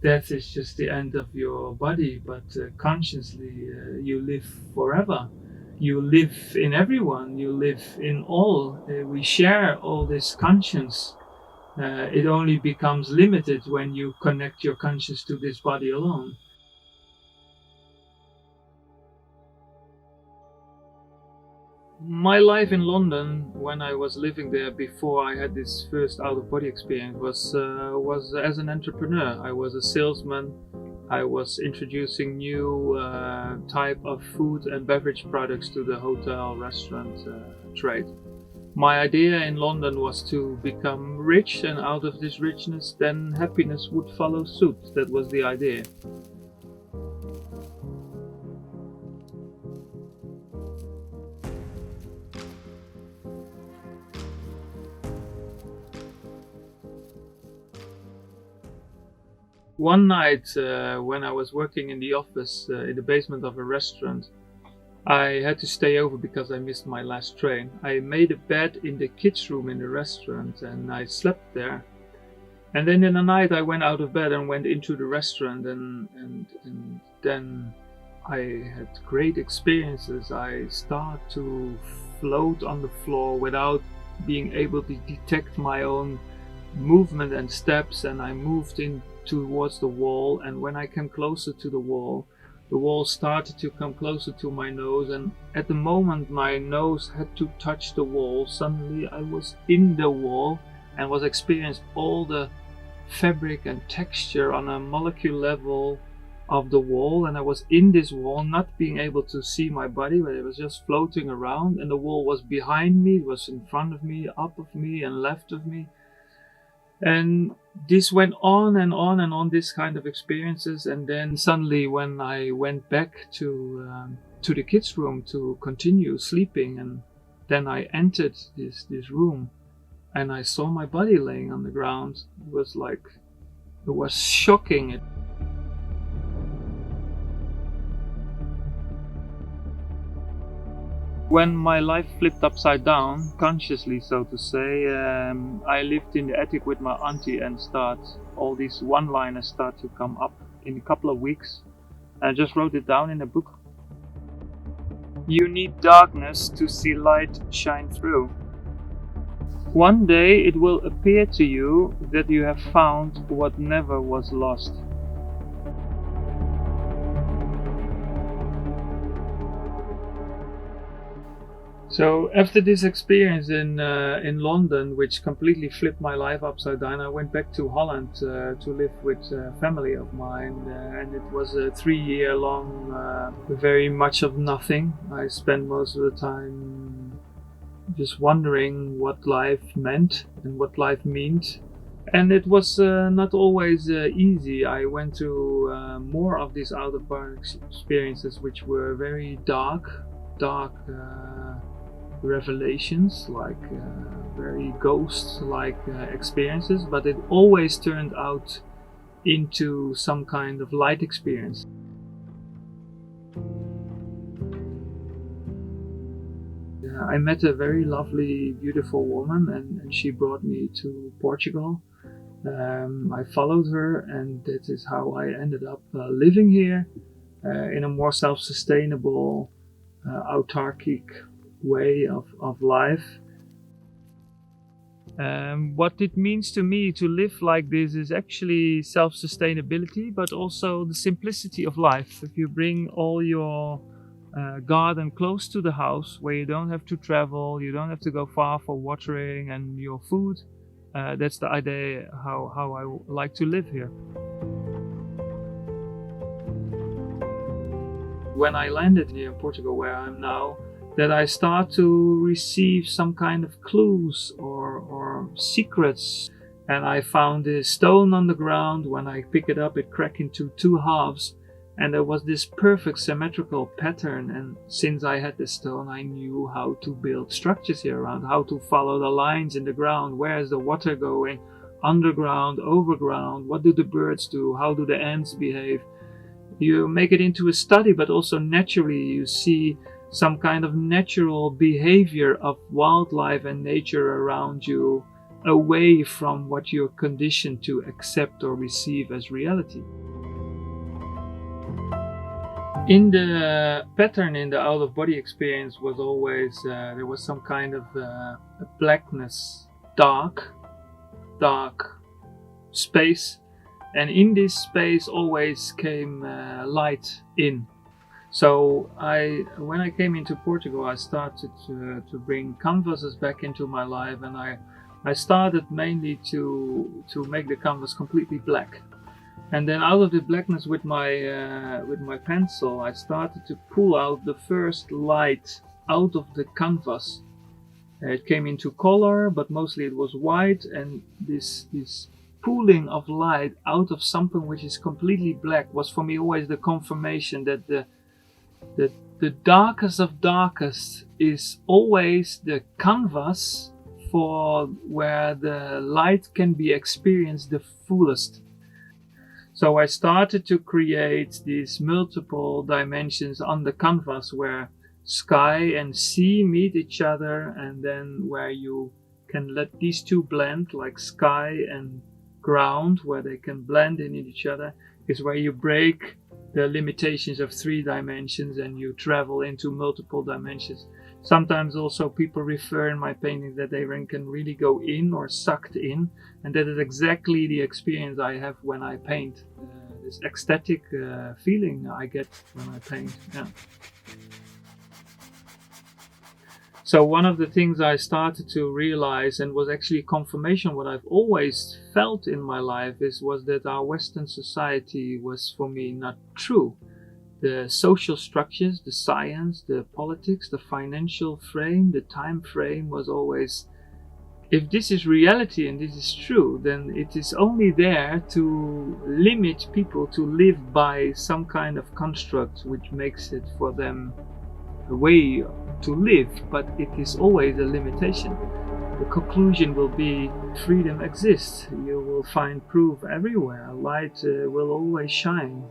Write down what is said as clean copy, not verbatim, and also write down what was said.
death is just the end of your body, but consciously you live forever. You live in everyone, you live in all. We share all this conscience. It only becomes limited when you connect your conscience to this body alone. My life in London, when I was living there before I had this first out-of-body experience, was as an entrepreneur. I was a salesman. I was introducing new type of food and beverage products to the hotel restaurant trade. My idea in London was to become rich, and out of this richness, then happiness would follow suit. That was the idea. One night, when I was working in the office in the basement of a restaurant, I had to stay over because I missed my last train. I made a bed in the kids' room in the restaurant and I slept there. And then in the night I went out of bed and went into the restaurant, and then I had great experiences. I started to float on the floor without being able to detect my own movement and steps, and I moved in towards the wall, and when I came closer to the wall started to come closer to my nose, and at the moment my nose had to touch the wall, suddenly I was in the wall and was experiencing all the fabric and texture on a molecule level of the wall, and I was in this wall, not being able to see my body, but it was just floating around, and the wall was behind me, it was in front of me, up of me, and left of me. And this went on and on and on, this kind of experiences. And then suddenly, when I went back to the kids' room to continue sleeping, and then I entered this room, and I saw my body laying on the ground. It was shocking. When my life flipped upside down, consciously so to say, I lived in the attic with my auntie, and all these one-liners start to come up in a couple of weeks. I just wrote it down in a book. You need darkness to see light shine through. One day it will appear to you that you have found what never was lost. So after this experience in London, which completely flipped my life upside down, I went back to Holland to live with a family of mine, and it was a 3 year long, very much of nothing. I spent most of the time just wondering what life meant and what life meant. And it was not always easy. I went through more of these out-of-body experiences, which were very dark revelations, like very ghost-like experiences, but it always turned out into some kind of light experience. I met a very lovely, beautiful woman, and she brought me to Portugal. I followed her, and that is how I ended up living here in a more self-sustainable, autarkic way of life. What it means to me to live like this is actually self-sustainability, but also the simplicity of life. If you bring all your garden close to the house, where you don't have to travel, you don't have to go far for watering and your food, that's the idea how I like to live here. When I landed here in Portugal, where I'm now, that I start to receive some kind of clues or secrets. And I found this stone on the ground. When I pick it up, it cracked into two halves, and there was this perfect symmetrical pattern. And since I had this stone, I knew how to build structures here around, how to follow the lines in the ground. Where is the water going? Underground, overground? What do the birds do? How do the ants behave? You make it into a study, but also naturally you see some kind of natural behavior of wildlife and nature around you, away from what you're conditioned to accept or receive as reality. In the pattern in the out-of-body experience was always, there was some kind of a blackness, dark space, and in this space always came light in. So when I came into Portugal, I started to bring canvases back into my life, and I started mainly to make the canvas completely black. And then out of the blackness with my pencil, I started to pull out the first light out of the canvas. It came into color, but mostly it was white, and this pulling of light out of something which is completely black was for me always the confirmation that the darkest of darkest is always the canvas for where the light can be experienced the fullest. So I started to create these multiple dimensions on the canvas where sky and sea meet each other, and then where you can let these two blend, like sky and ground, where they can blend in each other, is where you break the limitations of 3 dimensions and you travel into multiple dimensions. Sometimes also people refer in my paintings that they can really go in or sucked in, and that is exactly the experience I have when I paint. This ecstatic feeling I get when I paint. Yeah. So one of the things I started to realize, and was actually confirmation what I've always felt in my life, was that our Western society was for me not true. The social structures, the science, the politics, the financial frame, the time frame was always, if this is reality and this is true, then it is only there to limit people to live by some kind of construct which makes it for them a way to live, but it is always a limitation. The conclusion will be freedom exists. You will find proof everywhere. Light will always shine.